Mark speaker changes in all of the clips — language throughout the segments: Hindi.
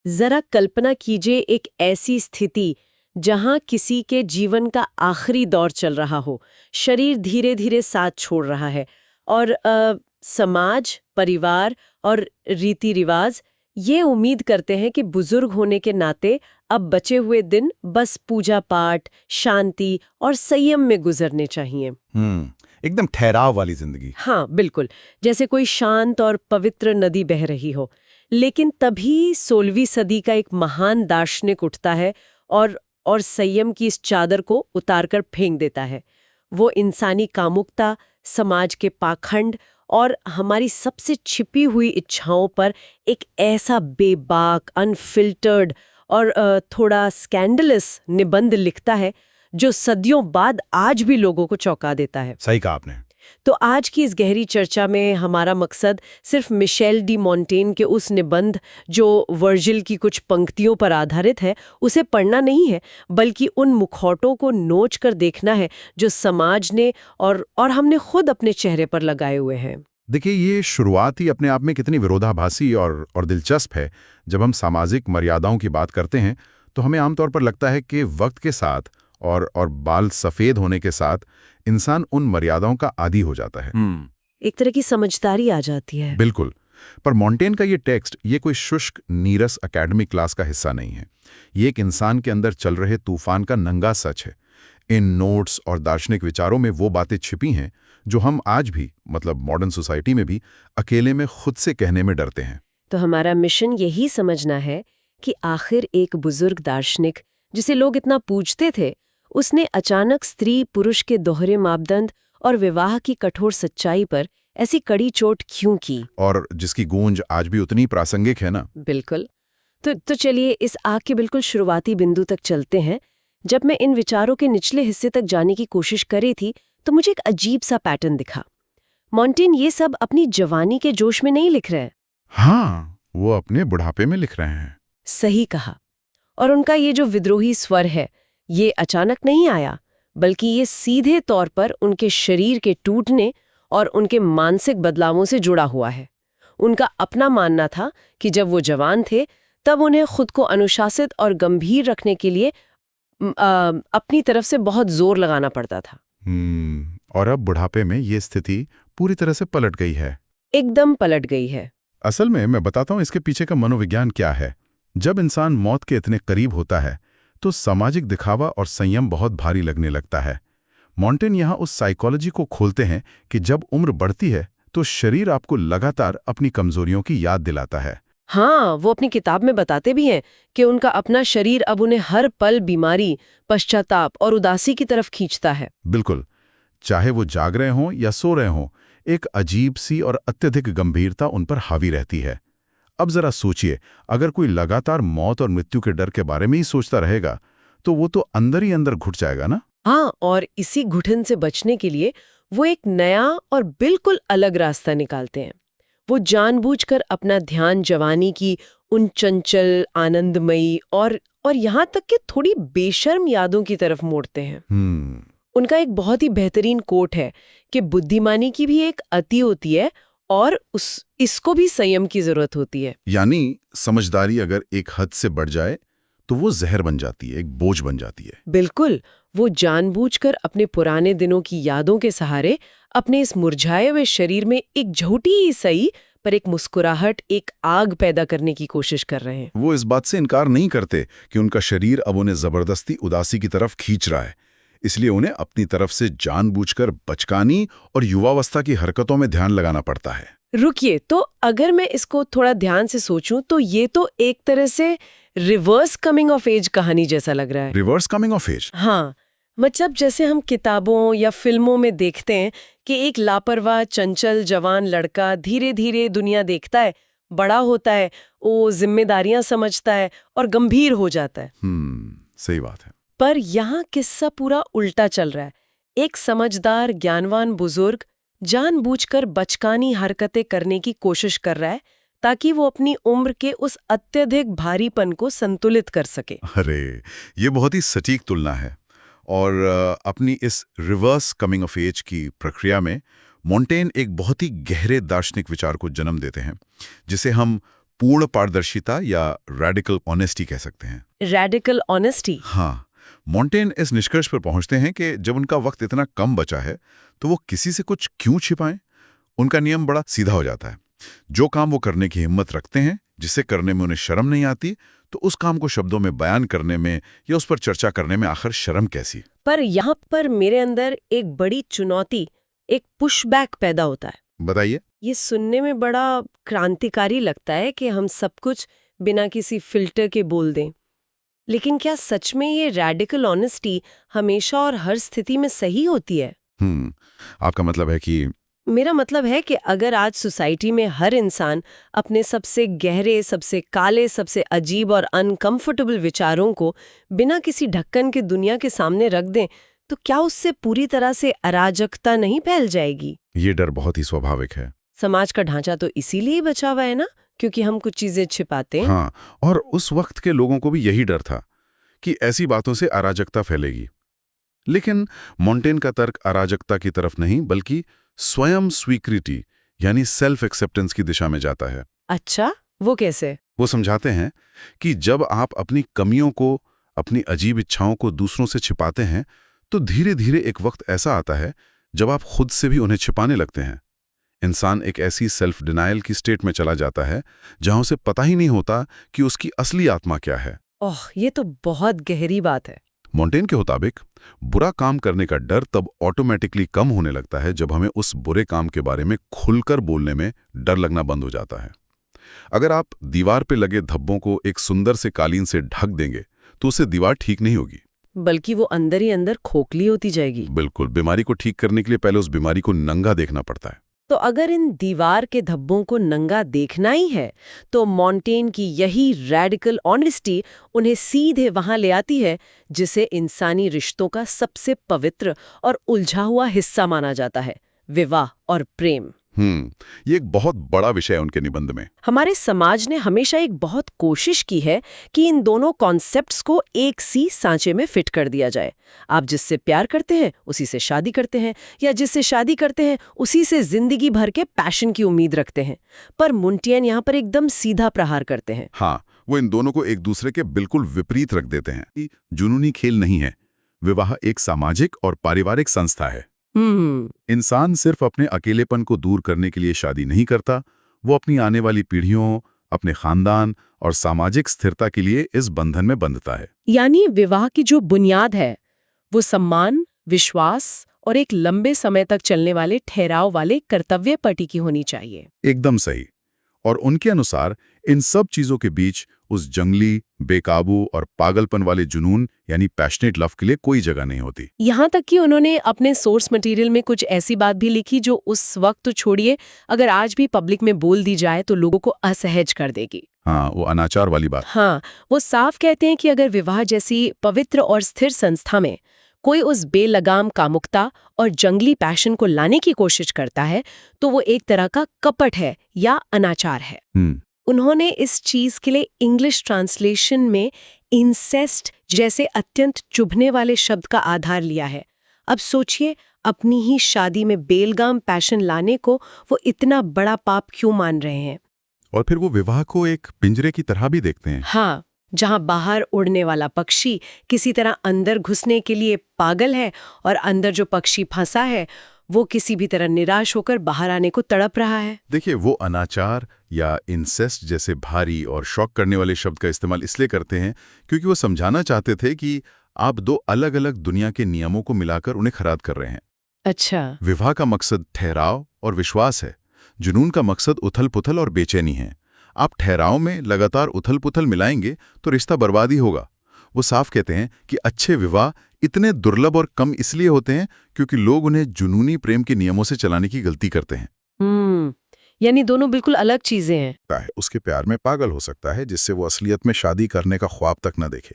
Speaker 1: जरा कल्पना कीजिए एक ऐसी स्थिति जहां किसी के जीवन का आखिरी दौर चल रहा हो, शरीर धीरे धीरे साथ छोड़ रहा है और समाज, परिवार और रीति रिवाज ये उम्मीद करते हैं कि बुजुर्ग होने के नाते अब बचे हुए दिन बस पूजा पाठ, शांति और संयम में गुजरने चाहिए।
Speaker 2: एकदम ठहराव वाली जिंदगी।
Speaker 1: हाँ बिल्कुल, जैसे कोई शांत और पवित्र नदी बह रही हो। लेकिन तभी 16वीं सदी का एक महान दार्शनिक उठता है और संयम की इस चादर को उतारकर फेंक देता है। वो इंसानी कामुकता, समाज के पाखंड और हमारी सबसे छिपी हुई इच्छाओं पर एक ऐसा बेबाक, अनफिल्टर्ड और थोड़ा स्कैंडलस निबंध लिखता है जो सदियों बाद आज भी लोगों को चौंका देता है।
Speaker 2: सही कहा आपने।
Speaker 1: तो आज की इस गहरी चर्चा में हमारा मकसद सिर्फ मिशेल डी मोंटेन के उस निबंध जो वर्जिल की कुछ पंक्तियों पर आधारित है उसे पढ़ना नहीं है, बल्कि उन मुखौटों को नोच कर देखना है जो समाज ने और हमने खुद अपने चेहरे पर लगाए हुए हैं।
Speaker 2: देखिए, ये शुरुआत ही अपने आप में कितनी विरोधाभासी और दिलचस्प है। जब हम सामाजिक मर्यादाओं की बात करते हैं तो हमें आमतौर पर लगता है कि वक्त के साथ और बाल सफेद होने के साथ इंसान उन मर्यादाओं का आदी हो जाता है।
Speaker 1: एक तरह की समझदारी आ जाती है।
Speaker 2: बिल्कुल। पर मोंटेन का ये टेक्स्ट ये कोई शुष्क नीरस एकेडमिक क्लास का हिस्सा नहीं है। ये एक इंसान के अंदर चल रहे तूफान का नंगा सच है। इन नोट्स और दार्शनिक विचारों में वो बातें छिपी हैं जो हम आज भी, मतलब मॉडर्न सोसाइटी में भी, अकेले में खुद से कहने में डरते हैं।
Speaker 1: तो हमारा मिशन यही समझना है कि आखिर एक बुजुर्ग दार्शनिक जिसे लोग इतना पूजते थे, उसने अचानक स्त्री पुरुष के दोहरे मापदंड और विवाह की कठोर सच्चाई पर ऐसी कड़ी चोट क्यों की,
Speaker 2: और जिसकी गूंज आज भी उतनी प्रासंगिक है ना।
Speaker 1: बिल्कुल। तो चलिए इस आग के बिल्कुल शुरुआती बिंदु तक चलते हैं। जब मैं इन विचारों के निचले हिस्से तक जाने की कोशिश करी थी तो मुझे एक अजीब सा पैटर्न दिखा। मोंटेन ये सब अपनी जवानी के जोश में नहीं लिख रहे हैं।
Speaker 2: हाँ, वो अपने बुढ़ापे में लिख रहे हैं।
Speaker 1: सही कहा। और उनका ये जो विद्रोही स्वर है, ये अचानक नहीं आया, बल्कि ये सीधे तौर पर उनके शरीर के टूटने और उनके मानसिक बदलावों से जुड़ा हुआ है। उनका अपना मानना था कि जब वो जवान थे तब उन्हें खुद को अनुशासित और गंभीर रखने के लिए अपनी तरफ से बहुत जोर लगाना पड़ता था।
Speaker 2: और अब बुढ़ापे में ये स्थिति पूरी तरह से पलट गई है।
Speaker 1: एकदम पलट गई है।
Speaker 2: असल में मैं बताता हूँ इसके पीछे का मनोविज्ञान क्या है। जब इंसान मौत के इतने करीब होता है तो सामाजिक दिखावा और संयम बहुत भारी लगने लगता है। मोंटेन यहाँ उस साइकोलॉजी को खोलते हैं कि जब उम्र बढ़ती है तो शरीर आपको लगातार अपनी कमजोरियों की याद दिलाता है।
Speaker 1: हाँ, वो अपनी किताब में बताते भी हैं कि उनका अपना शरीर अब उन्हें हर पल बीमारी, पश्चाताप और उदासी की तरफ खींचता है।
Speaker 2: बिल्कुल। चाहे वो जाग रहे हों या सो रहे हों, एक अजीब सी और अत्यधिक गंभीरता उन पर हावी रहती है। अब जरा सोचिए, अगर कोई लगातार मौत और मृत्यु के डर के बारे में ही सोचता रहेगा तो वो तो अंदर ही अंदर घुट जाएगा ना।
Speaker 1: हाँ, और इसी घुटन से बचने के लिए वो एक नया और बिल्कुल अलग रास्ता निकालते हैं। वो जानबूझकर अपना ध्यान जवानी की उन चंचल, आनंदमयी और यहाँ तक कि थोड़ी बेशर्म यादों की तरफ मोड़ते हैं। उनका एक बहुत ही बेहतरीन कोट है कि बुद्धिमानी की भी एक अति होती है और इसको भी संयम की जरूरत होती है।
Speaker 2: यानी समझदारी अगर एक हद से बढ़ जाए तो वो जहर बन जाती है, एक बोझ बन जाती है।
Speaker 1: बिल्कुल। वो जानबूझकर अपने पुराने दिनों की यादों के सहारे अपने इस मुरझाए हुए शरीर में एक झूठी ही सही पर एक मुस्कुराहट, एक आग पैदा करने की कोशिश कर रहे हैं।
Speaker 2: वो इस बात से इनकार नहीं करते कि उनका शरीर अब उन्हें जबरदस्ती उदासी की तरफ खींच रहा है, इसलिए उन्हें अपनी तरफ से जानबूझकर बचकानी और युवावस्था की हरकतों में ध्यान लगाना पड़ता है।
Speaker 1: रुकिए, तो अगर मैं इसको थोड़ा ध्यान से सोचूं तो ये तो एक तरह से रिवर्स कमिंग ऑफ एज कहानी जैसा लग रहा है।
Speaker 2: Reverse coming of age?
Speaker 1: हाँ, मतलब जैसे हम किताबों या फिल्मों में देखते हैं कि एक लापरवाह चंचल जवान लड़का धीरे धीरे दुनिया देखता है, बड़ा होता है, वो जिम्मेदारियां समझता है और गंभीर हो जाता है।
Speaker 2: सही बात है।
Speaker 1: पर यहाँ किस्सा पूरा उल्टा चल रहा है। एक समझदार ज्ञानवान बुजुर्ग जानबूझकर बचकानी हरकतें करने की कोशिश कर रहा है ताकि वो अपनी उम्र के उस अत्यधिक भारीपन को संतुलित कर सके।
Speaker 2: अरे, ये बहुत ही सटीक तुलना है। और अपनी इस रिवर्स कमिंग ऑफ एज की प्रक्रिया में मोंटेन एक बहुत ही गहरे दार्शनिक विचार को जन्म देते हैं जिसे हम पूर्ण पारदर्शिता या रेडिकल ऑनेस्टी कह सकते हैं।
Speaker 1: Radical honesty.
Speaker 2: हाँ, मॉन्टेन इस निष्कर्ष पर पहुंचते हैं कि जब उनका वक्त इतना कम बचा है तो वो किसी से कुछ क्यों छिपाएं। उनका नियम बड़ा सीधा हो जाता है। जो काम वो करने की हिम्मत रखते हैं, जिसे करने में उन्हें शर्म नहीं आती, तो उस काम को शब्दों में बयान करने में या उस पर चर्चा करने में आखिर शर्म कैसी।
Speaker 1: पर यहाँ पर मेरे अंदर एक बड़ी चुनौती, एक पुशबैक पैदा होता है।
Speaker 2: बताइए।
Speaker 1: ये सुनने में बड़ा क्रांतिकारी लगता है कि हम सब कुछ बिना किसी फिल्टर के बोल दें, लेकिन क्या सच में ये रेडिकल ऑनेस्टी हमेशा और हर स्थिति में सही होती है?
Speaker 2: आपका मतलब है कि?
Speaker 1: मेरा मतलब है कि अगर आज सोसाइटी में हर इंसान अपने सबसे गहरे, सबसे काले, सबसे अजीब और अनकंफर्टेबल विचारों को बिना किसी ढक्कन के दुनिया के सामने रख दें, तो क्या उससे पूरी तरह से अराजकता नहीं फैल जाएगी?
Speaker 2: ये डर बहुत ही स्वाभाविक है।
Speaker 1: समाज का ढांचा तो इसीलिए ही बचा हुआ है ना, क्योंकि हम कुछ चीजें छिपाते हैं।
Speaker 2: हाँ, और उस वक्त के लोगों को भी यही डर था कि ऐसी बातों से अराजकता फैलेगी। लेकिन मॉन्टेन का तर्क अराजकता की तरफ नहीं, बल्कि स्वयं स्वीकृति यानी सेल्फ एक्सेप्टेंस की दिशा में जाता है।
Speaker 1: अच्छा, वो कैसे?
Speaker 2: वो समझाते हैं कि जब आप अपनी कमियों को, अपनी अजीब इच्छाओं को दूसरों से छिपाते हैं, तो धीरे धीरे एक वक्त ऐसा आता है जब आप खुद से भी उन्हें छिपाने लगते हैं। इंसान एक ऐसी सेल्फ डिनायल की स्टेट में चला जाता है जहां उसे पता ही नहीं होता कि उसकी असली आत्मा क्या है।
Speaker 1: ओह, ये तो बहुत गहरी बात है।
Speaker 2: मॉन्टेन के मुताबिक बुरा काम करने का डर तब ऑटोमेटिकली कम होने लगता है जब हमें उस बुरे काम के बारे में खुलकर बोलने में डर लगना बंद हो जाता है। अगर आप दीवार पे लगे धब्बों को एक सुंदर से कालीन से ढक देंगे तो उससे दीवार ठीक नहीं होगी,
Speaker 1: बल्कि वो अंदर ही अंदर खोखली होती जाएगी।
Speaker 2: बिल्कुल। बीमारी को ठीक करने के लिए पहले उस बीमारी को नंगा देखना पड़ता है।
Speaker 1: तो अगर इन दीवार के धब्बों को नंगा देखना ही है, तो मॉन्टेन की यही रेडिकल ऑनेस्टी उन्हें सीधे वहां ले आती है जिसे इंसानी रिश्तों का सबसे पवित्र और उलझा हुआ हिस्सा माना जाता है, विवाह और प्रेम।
Speaker 2: ये एक बहुत बड़ा विषय है उनके निबंध में।
Speaker 1: हमारे समाज ने हमेशा एक बहुत कोशिश की है कि इन दोनों कॉन्सेप्ट्स को एक सी सांचे में फिट कर दिया जाए। आप जिससे प्यार करते हैं उसी से शादी करते हैं, या जिससे शादी करते हैं उसी से जिंदगी भर के पैशन की उम्मीद रखते हैं। पर मुंटियन यहाँ पर एकदम सीधा प्रहार करते हैं।
Speaker 2: हाँ, वो इन दोनों को एक दूसरे के बिल्कुल विपरीत रख देते हैं। ये जुनूनी खेल नहीं है। विवाह एक सामाजिक और पारिवारिक संस्था है। इंसान सिर्फ अपने अकेलेपन को दूर करने के लिए शादी नहीं करता, वो अपनी आने वाली पीढ़ियों, अपने खानदान और सामाजिक स्थिरता के लिए इस बंधन में बंधता है।
Speaker 1: यानी विवाह की जो बुनियाद है वो सम्मान, विश्वास और एक लंबे समय तक चलने वाले ठहराव वाले कर्तव्य पर टिकी होनी चाहिए।
Speaker 2: एकदम सही। और उनके अनुसार इन सब चीजों के बीच उस जंगली, बेकाबू और पागलपन वाले जुनून यानी पैशनेट लव के लिए कोई जगह नहीं होती।
Speaker 1: यहाँ तक कि उन्होंने अपने सोर्स मटेरियल में कुछ ऐसी बात भी लिखी जो उस वक्त तो छोड़िए, अगर आज भी पब्लिक में बोल दी जाए तो लोगों को असहज कर देगी।
Speaker 2: हाँ, वो अनाचार वाली बात।
Speaker 1: हाँ, वो साफ कहते हैं कि अगर विवाह जैसी पवित्र और स्थिर संस्था में कोई उस बेलगाम कामुकता और जंगली पैशन को लाने की कोशिश करता है तो वो एक तरह का कपट है या अनाचार है। उन्होंने इस चीज के लिए इंग्लिश ट्रांसलेशन में इंसेस्ट जैसे अत्यंत चुभने वाले शब्द का आधार लिया है। अब सोचिए, अपनी ही शादी में बेलगाम पैशन लाने को वो इतना बड़ा पाप क्यों मान रहे हैं?
Speaker 2: और फिर वो विवाह को एक पिंजरे की तरह भी देखते हैं।
Speaker 1: हाँ, जहां बाहर उड़ने वाला पक्षी किसी तरह अंदर घुसने के लिए पागल है और अंदर जो पक्षी फंसा है वो किसी भी तरह निराश होकर बाहर आने को तड़प रहा है।
Speaker 2: देखिए, वो अनाचार या इंसेस्ट जैसे भारी और शॉक करने वाले शब्द का इस्तेमाल इसलिए करते हैं क्योंकि वो समझाना चाहते थे कि आप दो अलग अलग दुनिया के नियमों को मिलाकर उन्हें खराद कर रहे हैं।
Speaker 1: अच्छा।
Speaker 2: विवाह का मकसद ठहराव और विश्वास है, जुनून का मकसद उथल-पुथल और बेचैनी है। आप ठहराव में लगातार उथल-पुथल मिलाएंगे तो रिश्ता बर्बाद ही होगा। वो साफ कहते हैं कि अच्छे विवाह इतने दुर्लभ और कम इसलिए होते हैं क्योंकि लोग उन्हें जुनूनी प्रेम के नियमों से चलाने की गलती करते हैं।
Speaker 1: यानी दोनों बिल्कुल अलग चीजें हैं।
Speaker 2: उसके प्यार में पागल हो सकता है जिससे वो असलियत में शादी करने का ख्वाब तक न देखे।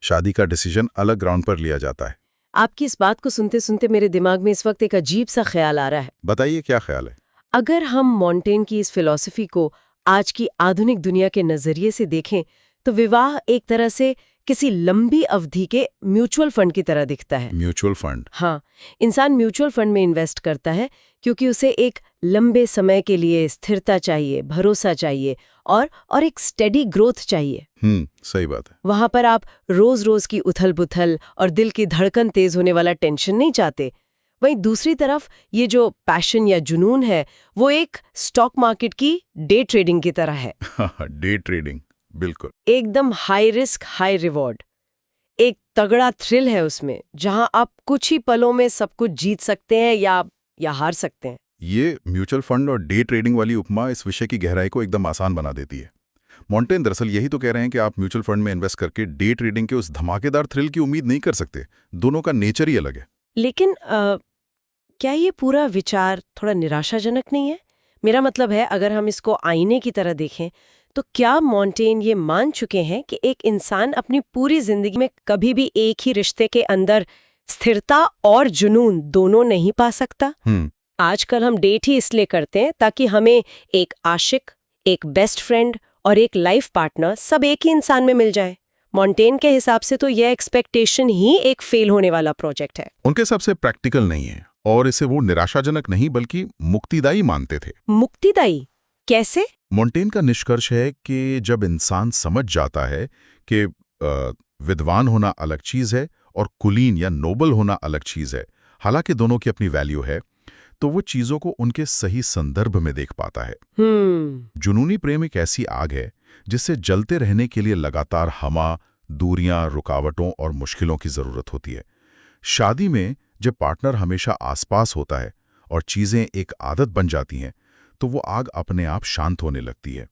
Speaker 2: शादी का डिसीजन अलग ग्राउंड पर लिया जाता है।
Speaker 1: आपकी इस बात को सुनते सुनते मेरे दिमाग में इस वक्त एक अजीब सा ख्याल आ रहा है।
Speaker 2: बताइए, क्या ख्याल है?
Speaker 1: अगर हम मॉन्टेन की इस फिलॉसफी को आज की आधुनिक दुनिया के नजरिए से देखें तो विवाह एक तरह से किसी लंबी अवधि के म्यूचुअल फंड की तरह दिखता है।
Speaker 2: Mutual fund.
Speaker 1: हाँ, इंसान म्यूचुअल फंड में इन्वेस्ट करता है क्योंकि उसे एक लंबे समय के लिए स्थिरता चाहिए, भरोसा चाहिए और एक स्टेडी ग्रोथ चाहिए।
Speaker 2: सही बात है।
Speaker 1: वहां पर आप रोज-रोज की उथल-पुथल और दिल की धड़कन तेज होने वाला टेंशन नहीं चाहते। वहीं दूसरी तरफ ये जो पैशन या जुनून है, वो एक स्टॉक मार्केट की डे ट्रेडिंग की तरह है।
Speaker 2: डे ट्रेडिंग, बिल्कुल।
Speaker 1: एकदम हाई रिस्क हाई रिवॉर्ड। एक तगड़ा थ्रिल है उसमें, जहां आप कुछ ही पलों में सब कुछ जीत सकते हैं या हार सकते हैं।
Speaker 2: ये म्यूचुअल फंड और डे ट्रेडिंग वाली उपमा इस विषय की गहराई को एकदम आसान बना देती है। मॉन्टेन दरअसल यही तो कह रहे हैं कि आप म्यूचुअल फंड में इन्वेस्ट करके डे ट्रेडिंग के उस धमाकेदार थ्रिल की उम्मीद नहीं कर सकते। दोनों का नेचर ही अलग है।
Speaker 1: लेकिन क्या ये पूरा विचार थोड़ा निराशाजनक नहीं है? मेरा मतलब है, अगर हम इसको आईने की तरह देखें, तो क्या मॉन्टेन ये मान चुके हैं कि एक इंसान अपनी पूरी जिंदगी में कभी भी एक ही रिश्ते के अंदर स्थिरता और जुनून दोनों नहीं पा सकता? आजकल हम डेट ही इसलिए करते हैं ताकि हमें एक आशिक, एक बेस्ट फ्रेंड और एक लाइफ पार्टनर सब एक ही इंसान में मिल जाए। मॉन्टेन के हिसाब से तो यह एक्सपेक्टेशन ही एक फेल होने वाला प्रोजेक्ट है।
Speaker 2: उनके हिसाब से प्रैक्टिकल नहीं है और इसे वो निराशाजनक नहीं बल्कि मुक्तिदायी मानते थे।
Speaker 1: मुक्तिदायी कैसे?
Speaker 2: मॉन्टेन का निष्कर्ष है कि जब इंसान समझ जाता है कि विद्वान होना अलग चीज है और कुलीन या नोबल होना अलग चीज है, हालांकि दोनों की अपनी वैल्यू है, तो वो चीजों को उनके सही संदर्भ में देख पाता है। जुनूनी प्रेम एक ऐसी आग है जिससे जलते रहने के लिए लगातार हवा, दूरियां, रुकावटों और मुश्किलों की जरूरत होती है। शादी में जब पार्टनर हमेशा आसपास होता है और चीजें एक आदत बन जाती हैं, तो वो आग अपने आप शांत होने लगती है।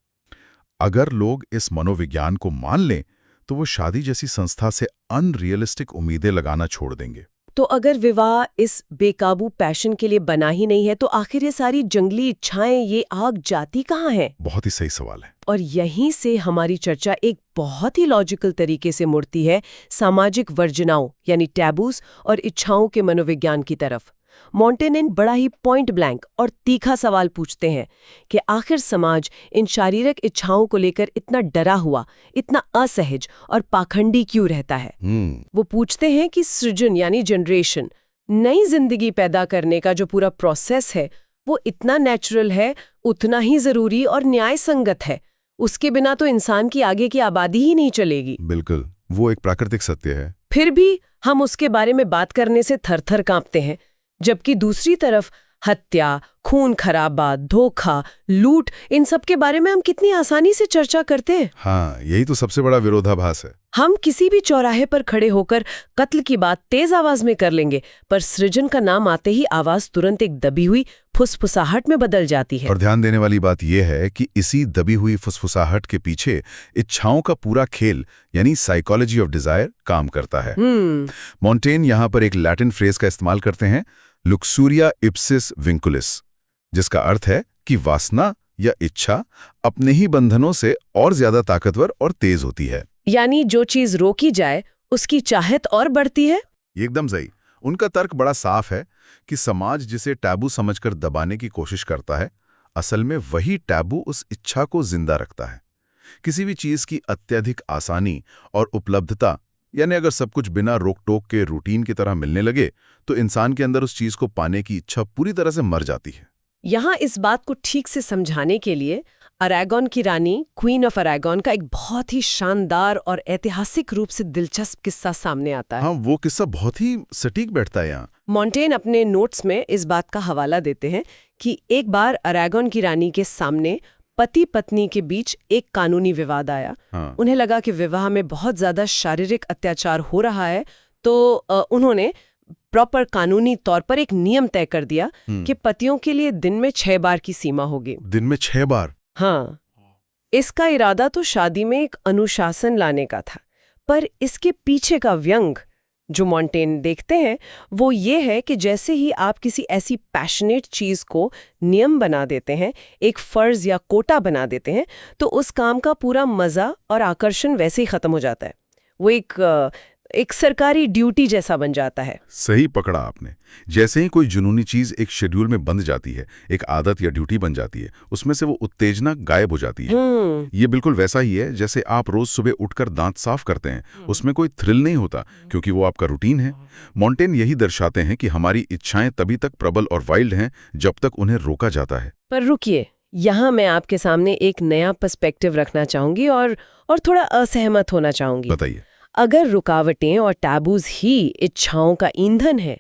Speaker 2: अगर लोग इस मनोविज्ञान को मान लें, तो वो शादी जैसी संस्था से अनरियलिस्टिक उम्मीदें लगाना छोड़ देंगे।
Speaker 1: तो अगर विवाह इस बेकाबू पैशन के लिए बना ही नहीं है, तो आखिर ये सारी जंगली इच्छाएं, ये आग जाती कहाँ है?
Speaker 2: बहुत ही सही सवाल है।
Speaker 1: और यहीं से हमारी चर्चा एक बहुत ही लॉजिकल तरीके से मुड़ती है सामाजिक वर्जनाओं यानी टैबूज और इच्छाओं के मनोविज्ञान की तरफ। मॉन्टेन बड़ा ही पॉइंट ब्लैंक और तीखा सवाल पूछते हैं कि आखिर समाज इन शारीरिक इच्छाओं को लेकर इतना डरा हुआ, इतना असहज और पाखंडी क्यों रहता है? वो पूछते हैं कि सृजन यानी जनरेशन, नई जिंदगी पैदा करने का जो पूरा प्रोसेस है, वो इतना नेचुरल है, उतना ही जरूरी और न्याय संगत है। उसके बिना तो इंसान की आगे की आबादी ही नहीं चलेगी।
Speaker 2: बिल्कुल, वो एक प्राकृतिक सत्य है।
Speaker 1: फिर भी हम उसके बारे में बात करने से थर-थर कांपते हैं, जबकि दूसरी तरफ हत्या, खून खराबा, धोखा, लूट, इन सब के बारे में हम कितनी आसानी से चर्चा करते हैं।
Speaker 2: हाँ, यही तो सबसे बड़ा विरोधाभास है।
Speaker 1: हम किसी भी चौराहे पर खड़े होकर कत्ल की बात तेज आवाज में कर लेंगे, पर सृजन का नाम आते ही आवाज तुरंत एक दबी हुई फुसफुसाहट में बदल जाती है।
Speaker 2: और ध्यान देने वाली बात यह है कि इसी दबी हुई फुसफुसाहट के पीछे इच्छाओं का पूरा खेल यानी साइकोलॉजी ऑफ डिजायर काम करता है। मॉन्टेन यहाँ पर एक लैटिन फ्रेज का इस्तेमाल करते हैं, लुक्सूरिया इप्सिस विंकुलिस, जिसका अर्थ है कि वासना या इच्छा अपने ही बंधनों से और ज्यादा ताकतवर और तेज होती है।
Speaker 1: यानी जो चीज रोकी जाए उसकी चाहत और बढ़ती है।
Speaker 2: एकदम सही। उनका तर्क बड़ा साफ है कि समाज जिसे टैबू समझकर दबाने की कोशिश करता है, असल में वही टैबू उस इच्छा को जिंदा रखता है। किसी भी चीज की अत्यधिक आसानी और उपलब्धता, यानी अगर सब कुछ बिना रोक टोक के रूटीन की तरह मिलने लगे, तो इंसान के अंदर उस चीज को पाने की इच्छा पूरी तरह से मर जाती है।
Speaker 1: यहाँ इस बात को ठीक से समझाने के लिए अरागोन की रानी, क्वीन ऑफ अरागोन का एक बहुत ही शानदार और ऐतिहासिक रूप से दिलचस्प किस्सा सामने आता है।
Speaker 2: हाँ, वो किस्सा बहुत ही सटीक बैठता है यहाँ।
Speaker 1: मॉन्टेन अपने नोट्स में इस बात का हवाला देते हैं कि एक बार अरागोन की रानी के सामने पति पत्नी के बीच एक कानूनी विवाद आया। उन्हें लगा कि विवाह में बहुत ज्यादा शारीरिक अत्याचार हो रहा है, तो उन्होंने प्रॉपर कानूनी तौर पर एक नियम तय कर दिया कि पतियों के लिए दिन में 6 बार की सीमा होगी।
Speaker 2: दिन में 6 बार?
Speaker 1: हाँ, इसका इरादा तो शादी में एक अनुशासन लाने का था, पर इसके पीछे का व्यंग जो मॉन्टेन देखते हैं वो ये है कि जैसे ही आप किसी ऐसी पैशनेट चीज को नियम बना देते हैं, एक फर्ज या कोटा बना देते हैं, तो उस काम का पूरा मजा और आकर्षण वैसे ही खत्म हो जाता है। वो एक एक सरकारी ड्यूटी जैसा बन जाता है।
Speaker 2: सही पकड़ा आपने। जैसे ही कोई जुनूनी चीज एक शेड्यूल में बंध जाती है, एक आदत या ड्यूटी बन जाती है, उसमें से वो उत्तेजना गायब हो जाती है। ये बिल्कुल वैसा ही है जैसे आप रोज सुबह उठकर दांत साफ करते हैं, उसमें कोई थ्रिल नहीं होता क्योंकि वो आपका रूटीन है। मॉन्टेन यही दर्शाते हैं कि हमारी इच्छाएं तभी तक प्रबल और वाइल्ड हैं जब तक उन्हें रोका जाता है।
Speaker 1: पर रुकिए, यहाँ मैं आपके सामने एक नया पर्सपेक्टिव रखना चाहूंगी और थोड़ा असहमत होना चाहूंगी।
Speaker 2: बताइए।
Speaker 1: अगर रुकावटें और टैबूज ही इच्छाओं का ईंधन है,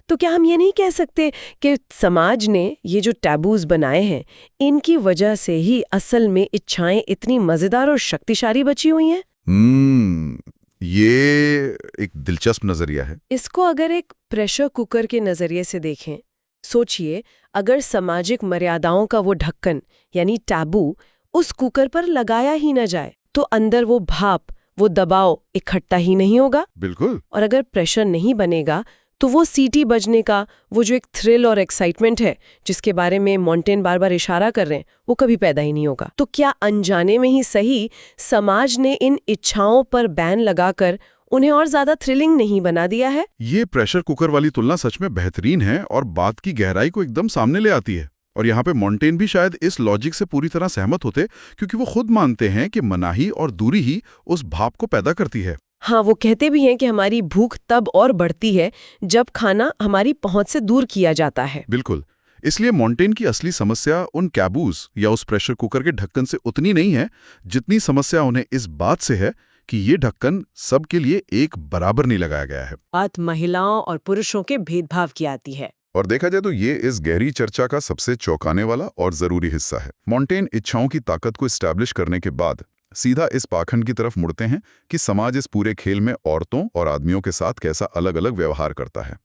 Speaker 1: तो क्या हम ये नहीं कह सकते कि समाज ने ये जो टैबूज बनाए हैं, इनकी वजह से ही असल में इच्छाएं इतनी मजेदार और शक्तिशाली बची हुई हैं?
Speaker 2: ये एक दिलचस्प नजरिया है।
Speaker 1: इसको अगर एक प्रेशर कुकर के नजरिए से देखें, सोचिए अगर सामाजिक मर्यादाओं का वो ढक्कन यानी टैबू उस कुकर पर लगाया ही न जाए, तो अंदर वो भाप, वो दबाव इकट्ठा ही नहीं होगा।
Speaker 2: बिल्कुल।
Speaker 1: और अगर प्रेशर नहीं बनेगा, तो वो सीटी बजने का वो जो एक थ्रिल और एक्साइटमेंट है जिसके बारे में मॉन्टेन बार बार इशारा कर रहे हैं, वो कभी पैदा ही नहीं होगा। तो क्या अनजाने में ही सही समाज ने इन इच्छाओं पर बैन लगाकर उन्हें और ज्यादा थ्रिलिंग नहीं बना दिया है?
Speaker 2: ये प्रेशर कुकर वाली तुलना सच में बेहतरीन है और बात की गहराई को एकदम सामने ले आती है। और यहाँ पे मॉन्टेन भी शायद इस लॉजिक से पूरी तरह सहमत होते, क्योंकि वो खुद मानते हैं कि मनाही और दूरी ही उस भाप को पैदा करती है।
Speaker 1: हाँ, वो कहते भी हैं कि हमारी भूख तब और बढ़ती है जब खाना हमारी पहुंच से दूर किया जाता है।
Speaker 2: बिल्कुल। इसलिए मॉन्टेन की असली समस्या उन कैबूज या उस प्रेशर कुकर के ढक्कन से उतनी नहीं है जितनी समस्या उन्हें इस बात से है कि ये ढक्कन सबके लिए एक बराबर नहीं लगाया गया है।
Speaker 1: बात महिलाओं और पुरुषों के भेदभाव की आती है।
Speaker 2: और देखा जाए तो ये इस गहरी चर्चा का सबसे चौंकाने वाला और जरूरी हिस्सा है। मॉन्टेन इच्छाओं की ताकत को एस्टैब्लिश करने के बाद सीधा इस पाखंड की तरफ मुड़ते हैं कि समाज इस पूरे खेल में औरतों और आदमियों के साथ कैसा अलग अलग व्यवहार करता है।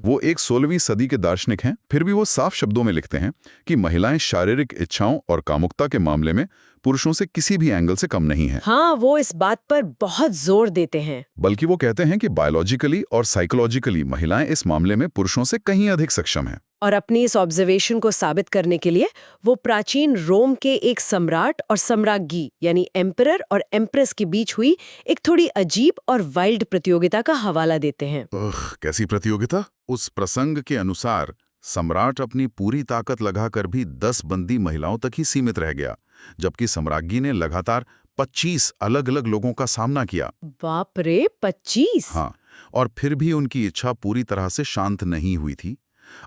Speaker 2: वो एक 16वीं सदी के दार्शनिक हैं, फिर भी वो साफ शब्दों में लिखते हैं कि महिलाएं शारीरिक इच्छाओं और कामुकता के मामले में पुरुषों से किसी भी एंगल से कम नहीं है।
Speaker 1: हाँ, वो इस बात पर बहुत जोर देते हैं।
Speaker 2: बल्कि वो कहते हैं कि बायोलॉजिकली और साइकोलॉजिकली महिलाएं इस मामले में पुरुषों से कहीं अधिक सक्षम हैं।
Speaker 1: और अपनी इस ऑब्जर्वेशन को साबित करने के लिए वो प्राचीन रोम के एक सम्राट और सम्राज्ञी यानी एम्परर और एम्प्रेस के बीच हुई एक थोड़ी अजीब और वाइल्ड प्रतियोगिता का हवाला देते हैं।
Speaker 2: कैसी प्रतियोगिता? उस प्रसंग के अनुसार सम्राट अपनी पूरी ताकत लगाकर भी 10 बंदी महिलाओं तक ही सीमित रह गया, जबकि सम्राज्ञी ने लगातार 25 अलग अलग लोगों का सामना किया।
Speaker 1: बाप रे, 25!
Speaker 2: हाँ, और फिर भी उनकी इच्छा पूरी तरह से शांत नहीं हुई थी।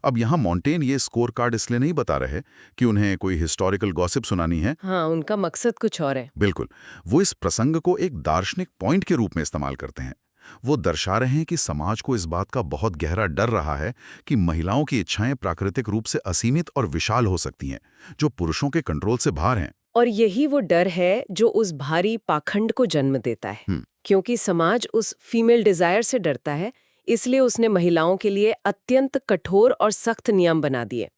Speaker 2: अब यहाँ मॉन्टेन ये स्कोर कार्ड इसलिए नहीं बता रहे कि उन्हें कोई हिस्टोरिकल गॉसिप सुनानी है।
Speaker 1: हाँ, उनका मकसद कुछ और है।
Speaker 2: बिल्कुल, वो इस प्रसंग को एक दार्शनिक पॉइंट के रूप में इस्तेमाल करते हैं। वो दर्शा रहे हैं कि समाज को इस बात का बहुत गहरा डर रहा है कि महिलाओं की इच्छाएं प्राकृतिक रूप से असीमित और विशाल हो सकती हैं, जो पुरुषों के कंट्रोल से बाहर हैं।
Speaker 1: और यही वो डर है जो उस भारी पाखंड को जन्म देता है। क्योंकि समाज उस फीमेल डिजायर से डरता है, इसलिए उसने महिलाओं के लिए अत्यंत कठोर और सख्त नियम बना दिए।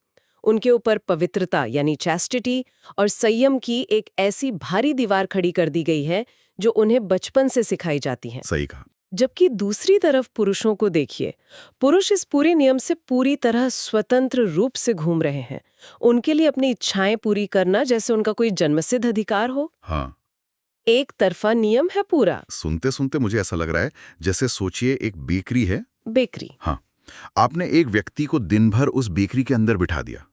Speaker 1: उनके ऊपर पवित्रता यानी चैस्टिटी और संयम की एक ऐसी भारी दीवार खड़ी कर दी गई है जो उन्हें बचपन से सिखाई जाती है।
Speaker 2: सही कहा।
Speaker 1: जबकि दूसरी तरफ पुरुषों को देखिए, पुरुष इस पूरे नियम से पूरी तरह स्वतंत्र रूप से घूम रहे हैं। उनके लिए अपनी इच्छाएं पूरी करना जैसे उनका कोई जन्मसिद्ध अधिकार हो।
Speaker 2: हाँ,
Speaker 1: एक तरफा नियम है पूरा।
Speaker 2: सुनते सुनते मुझे ऐसा लग रहा है जैसे सोचिए एक बेकरी है।
Speaker 1: बेकरी।
Speaker 2: हाँ, आपने एक व्यक्ति को दिन भर उस बेकरी के अंदर बिठा दिया।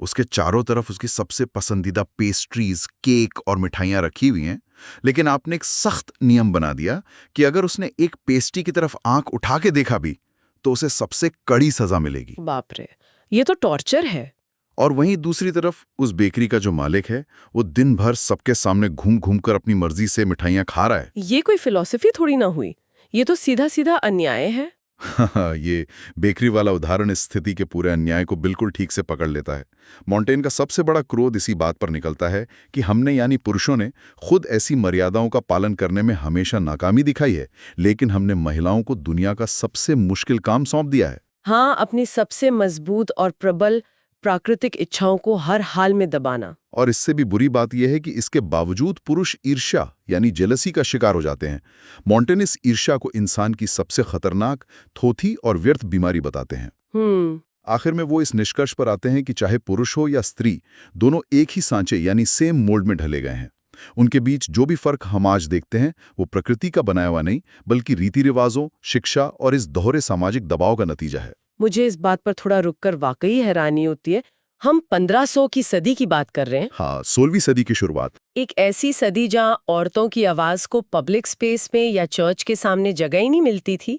Speaker 2: उसके चारों तरफ उसकी सबसे पसंदीदा पेस्ट्रीज, केक और मिठाइयां रखी हुई हैं, लेकिन आपने एक सख्त नियम बना दिया कि अगर उसने एक पेस्ट्री की तरफ आंख उठा के देखा भी तो उसे सबसे कड़ी सजा मिलेगी।
Speaker 1: बाप रे, ये तो टॉर्चर है।
Speaker 2: और वहीं दूसरी तरफ उस बेकरी का जो मालिक है, वो दिन भर सबके सामने घूम घूम कर अपनी मर्जी से मिठाइयां खा रहा है।
Speaker 1: ये कोई फिलॉसफी थोड़ी ना हुई, ये तो सीधा सीधा अन्याय है।
Speaker 2: ये बेकरी वाला उदाहरण इस स्थिति के पूरे अन्याय को बिल्कुल ठीक से पकड़ लेता है। मॉन्टेन का सबसे बड़ा क्रोध इसी बात पर निकलता है कि हमने यानी पुरुषों ने खुद ऐसी मर्यादाओं का पालन करने में हमेशा नाकामी दिखाई है, लेकिन हमने महिलाओं को दुनिया का सबसे मुश्किल काम सौंप दिया है।
Speaker 1: हाँ, अपनी सबसे मजबूत और प्रबल प्राकृतिक इच्छाओं को हर हाल में दबाना।
Speaker 2: और इससे भी बुरी बात यह है कि इसके बावजूद पुरुष ईर्ष्या यानी जेलसी का शिकार हो जाते हैं। मॉन्टेन इस ईर्ष्या को इंसान की सबसे खतरनाक, थोथी और व्यर्थ बीमारी बताते हैं। आखिर में वो इस निष्कर्ष पर आते हैं कि चाहे पुरुष हो या स्त्री, दोनों एक ही सांचे यानी सेम मोल्ड में ढले गए हैं। उनके बीच जो भी फर्क हम आज देखते हैं वो प्रकृति का बनाया हुआ नहीं, बल्कि रीति रिवाजों, शिक्षा और इस दोहरे सामाजिक दबाव का नतीजा है।
Speaker 1: मुझे इस बात पर थोड़ा रुककर वाकई हैरानी होती है। हम 1500 की सदी की बात कर रहे हैं।
Speaker 2: हाँ, 16वीं सदी की शुरुआत।
Speaker 1: एक ऐसी सदी जहां औरतों की आवाज को पब्लिक स्पेस में या चर्च के सामने जगह ही नहीं मिलती थी।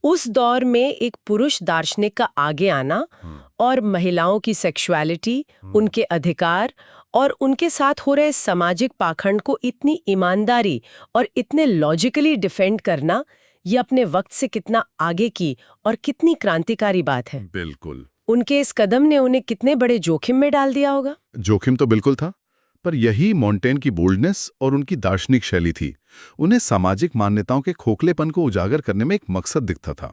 Speaker 1: उस दौर में एक पुरुष दार्शनिक का आगे आना और महिलाओं की सेक्सुअलिटी, उनके अधिकार और उनके साथ हो रहे सामाजिक पाखंड को इतनी ईमानदारी और इतने लॉजिकली डिफेंड करना, ये अपने वक्त से कितना आगे की और कितनी क्रांतिकारी बात है।
Speaker 2: बिल्कुल।
Speaker 1: उनके इस कदम ने उन्हें कितने बड़े जोखिम में डाल दिया होगा।
Speaker 2: जोखिम तो बिल्कुल था, पर यही मॉन्टेन की बोल्डनेस और उनकी दार्शनिक शैली थी। उन्हें सामाजिक मान्यताओं के खोखलेपन को उजागर करने में एक मकसद दिखता था।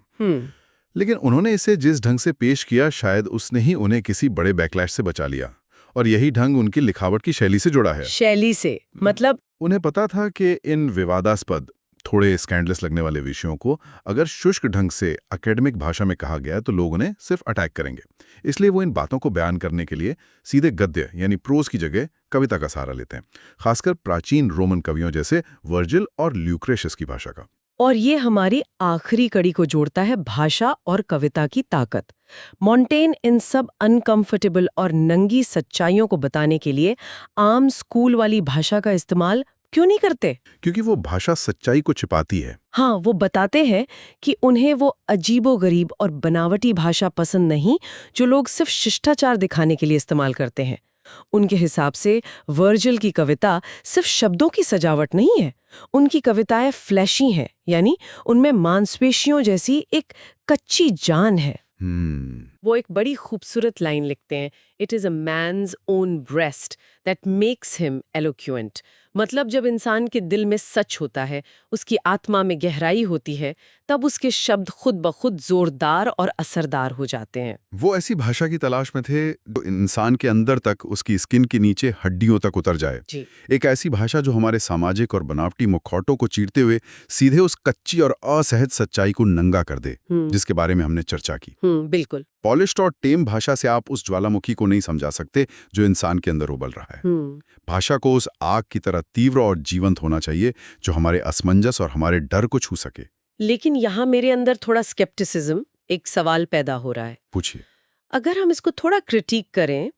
Speaker 2: लेकिन उन्होंने इसे जिस ढंग से पेश किया, शायद उसने ही उन्हें किसी बड़े बैकलैश से बचा लिया। और यही ढंग उनकी लिखावट की शैली से जुड़ा है।
Speaker 1: शैली से मतलब?
Speaker 2: उन्हें पता था कि इन विवादास्पद, थोड़े स्कैंडलस लगने वाले विषयों को अगर शुष्क ढंग से एकेडमिक भाषा में कहा गया तो लोग उन्हें सिर्फ अटैक करेंगे। इसलिए वो इन बातों को बयान करने के लिए सीधे गद्य यानी प्रोज की जगह कविता का सहारा लेते हैं, खासकर प्राचीन रोमन कवियों जैसे वर्जिल और ल्यूक्रेशियस की भाषा का।
Speaker 1: और ये हमारी आखिरी कड़ी को जोड़ता है, भाषा और कविता की ताकत। मॉन्टेन इन सब अनकंफर्टेबल और नंगी सच्चाइयों को बताने के लिए आम स्कूल वाली भाषा का इस्तेमाल क्यों नहीं करते?
Speaker 2: क्योंकि वो भाषा सच्चाई को छिपाती है।
Speaker 1: हाँ, वो बताते हैं कि उन्हें वो अजीबोगरीब और बनावटी भाषा पसंद नहीं जो लोग सिर्फ शिष्टाचार दिखाने के लिए इस्तेमाल करते हैं। उनके हिसाब से वर्जिल की कविता सिर्फ शब्दों की सजावट नहीं है, उनकी कविताएं फ्लैशी हैं, यानी उनमें मांसपेशियों जैसी एक कच्ची जान है। वो एक बड़ी खूबसूरत लाइन लिखते हैं, it is a man's own breast that makes him eloquent. मतलब जब इंसान के दिल में सच होता है, उसकी आत्मा में गहराई होती है, तब उसके शब्द खुद ब खुद जोरदार और असरदार हो जाते हैं।
Speaker 2: वो ऐसी भाषा की तलाश में थे जो इंसान के अंदर तक, उसकी स्किन के नीचे हड्डियों तक उतर जाए। एक ऐसी भाषा जो हमारे सामाजिक और बनावटी मुखौटों को चीरते हुए सीधे उस कच्ची और असहज सच्चाई को नंगा कर दे, जिसके बारे में हमने चर्चा की।
Speaker 1: बिल्कुल।
Speaker 2: पॉलिश्ड और टेम भाषा से आप उस ज्वालामुखी को नहीं समझा सकते जो इंसान के अंदर उबल रहा है। भाषा को उस आग की तरह तीव्र और जीवंत होना चाहिए जो हमारे असमंजस और हमारे डर को छू सके।
Speaker 1: लेकिन यहाँ मेरे अंदर थोड़ा स्केप्टिसिज्म, एक सवाल पैदा हो रहा है।
Speaker 2: पूछिए।
Speaker 1: अगर हम इसको थोड़ा क्रिटिक करें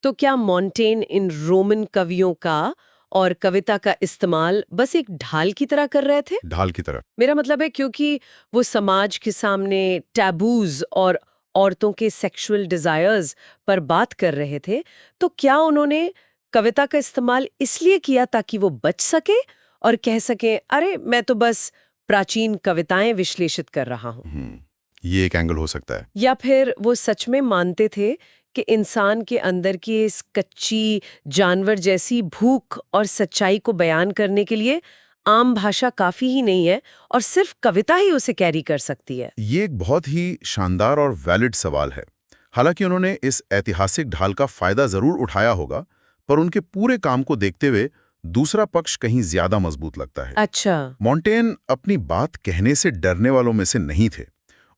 Speaker 1: तो क्या मॉन्टेन इन रोमन कवियों का और कविता का इस्तेमाल बस एक ढाल की तरह कर रहे थे?
Speaker 2: ढाल की तरह
Speaker 1: मेरा मतलब है क्योंकि वो समाज के सामने टैबूज और औरतों के सेक्सुअल डिजायर्स पर बात कर रहे थे, तो क्या उन्होंने कविता का इस्तेमाल इसलिए किया ताकि वो बच सके और कह सके, अरे मैं तो बस प्राचीन कविताएं विश्लेषित कर रहा हूं?
Speaker 2: ये एक एंगल हो सकता है।
Speaker 1: या फिर वो सच में मानते थे कि इंसान के अंदर की इस कच्ची जानवर जैसी भूख और सच्चाई को बयान करने के लिए आम भाषा काफी ही नहीं है और सिर्फ कविता ही उसे कैरी कर सकती है?
Speaker 2: ये एक बहुत ही शानदार और वैलिड सवाल है। हालांकि उन्होंने इस ऐतिहासिक ढाल का फायदा जरूर उठाया होगा, पर उनके पूरे काम को देखते हुए दूसरा पक्ष कहीं ज्यादा मजबूत लगता है।
Speaker 1: अच्छा।
Speaker 2: मॉन्टेन अपनी बात कहने से डरने वालों में से नहीं थे।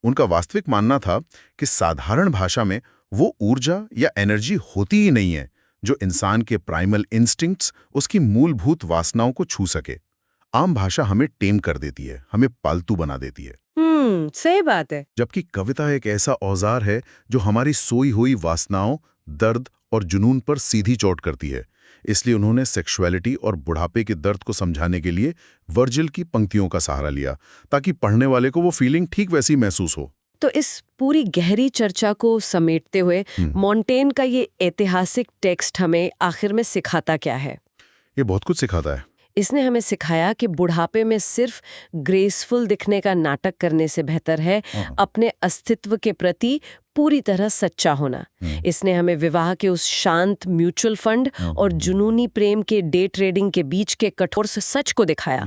Speaker 2: उनका वास्तविक मानना था कि साधारण भाषा में वो ऊर्जा या एनर्जी होती ही नहीं है जो इंसान के प्राइमल इंस्टिंक्ट्स, उसकी मूलभूत वासनाओं को छू सके। आम भाषा हमें टेम कर देती है, हमें पालतू बना देती है।
Speaker 1: सही बात है।
Speaker 2: जबकि कविता एक ऐसा औजार है जो हमारी सोई हुई वासनाओं, दर्द और जुनून पर सीधी चोट करती है। इसलिए उन्होंने सेक्सुअलिटी और बुढ़ापे के दर्द को समझाने के लिए वर्जिल की पंक्तियों का सहारा लिया, ताकि पढ़ने वाले को वो फीलिंग ठीक वैसी महसूस हो।
Speaker 1: तो इस पूरी गहरी चर्चा को समेटते हुए मॉन्टेन का ये ऐतिहासिक टेक्स्ट हमें आखिर में सिखाता क्या है?
Speaker 2: ये बहुत कुछ सिखाता है।
Speaker 1: इसने हमें सिखाया कि बुढ़ापे में सिर्फ ग्रेसफुल दिखने का नाटक करने से बेहतर है अपने अस्तित्व के प्रति पूरी तरह सच्चा होना। इसने हमें विवाह के उस शांत म्यूचुअल फंड और जुनूनी प्रेम के डे ट्रेडिंग के बीच के कठोर सच को दिखाया।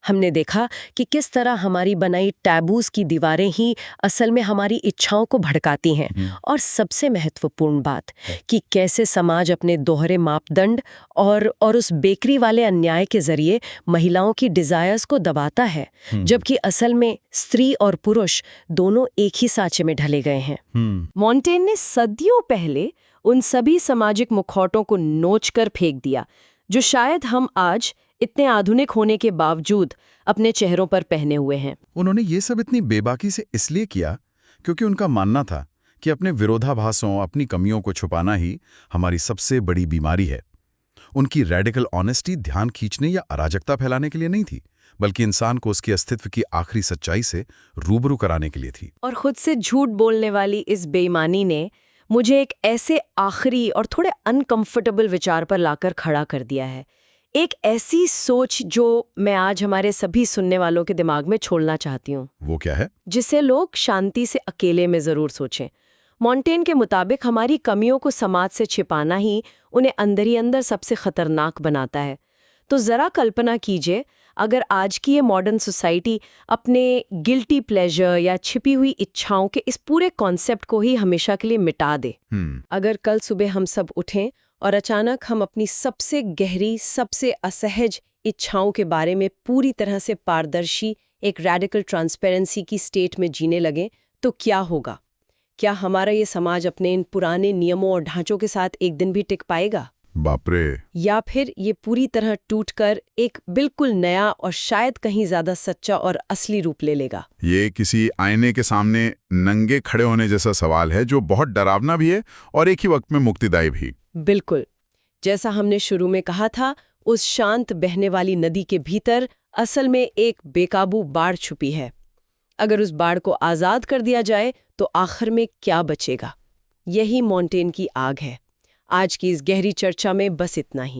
Speaker 1: हमने देखा कि किस तरह हमारी बनाई टैबूज की दीवारें ही असल में हमारी इच्छाओं को भड़काती हैं। और सबसे महत्वपूर्ण बात कि कैसे समाज अपने दोहरे मापदंड और उस बेकरी वाले अन्याय के जरिए महिलाओं की डिजायर्स को दबाता है, जबकि असल में स्त्री और पुरुष दोनों एक ही सांचे में ढले गए हैं। मॉन्टेन ने सदियों पहले उन सभी सामाजिक मुखौटों को नोच कर फेंक दिया जो शायद हम आज इतने आधुनिक होने के बावजूद अपने चेहरों पर पहने हुए हैं।
Speaker 2: उन्होंने ये सब इतनी बेबाकी से इसलिए किया क्योंकि उनका मानना था कि अपने विरोधाभासों, अपनी कमियों को छुपाना ही हमारी सबसे बड़ी बीमारी है। उनकी रेडिकल ऑनेस्टी ध्यान खींचने या अराजकता फैलाने के लिए नहीं थी, बल्कि इंसान को उसके अस्तित्व की आखिरी सच्चाई से रूबरू कराने के लिए थी।
Speaker 1: और खुद से झूठ बोलने वाली इस बेईमानी ने मुझे एक ऐसे आखिरी और थोड़े अनकंफर्टेबल विचार पर लाकर खड़ा कर दिया है। एक ऐसी सोच जो मैं आज हमारे सभी सुनने वालों के दिमाग में छोड़ना चाहती हूँ।
Speaker 2: वो क्या है?
Speaker 1: जिसे लोग शांति से अकेले में जरूर सोचें। मॉन्टेन के मुताबिक हमारी कमियों को समाज से छिपाना ही उन्हें अंदर ही अंदर सबसे खतरनाक बनाता है। तो जरा कल्पना कीजिए, अगर आज की ये मॉडर्न सोसाइटी अपने गिल्टी प्लेजर या छिपी हुई इच्छाओं के इस पूरे कॉन्सेप्ट को ही हमेशा के लिए मिटा दे। अगर कल सुबह हम सब उठें और अचानक हम अपनी सबसे गहरी, सबसे असहज इच्छाओं के बारे में पूरी तरह से पारदर्शी, एक रेडिकल ट्रांसपेरेंसी की स्टेट में जीने लगें, तो क्या होगा? क्या हमारा ये समाज अपने इन पुराने नियमों और ढांचों के साथ एक दिन भी टिक पाएगा?
Speaker 2: बाप रे!
Speaker 1: या फिर ये पूरी तरह टूटकर एक बिल्कुल नया और शायद कहीं ज्यादा सच्चा और असली रूप ले लेगा?
Speaker 2: ये किसी आईने के सामने नंगे खड़े होने जैसा सवाल है, जो बहुत डरावना भी है और एक ही वक्त में मुक्तिदायी भी।
Speaker 1: बिल्कुल। जैसा हमने शुरू में कहा था, उस शांत बहने वाली नदी के भीतर असल में एक बेकाबू बाढ़ छुपी है। अगर उस बाढ़ को आजाद कर दिया जाए तो आखिर में क्या बचेगा? यही मॉन्टेन की आग है। आज की इस गहरी चर्चा में बस इतना ही।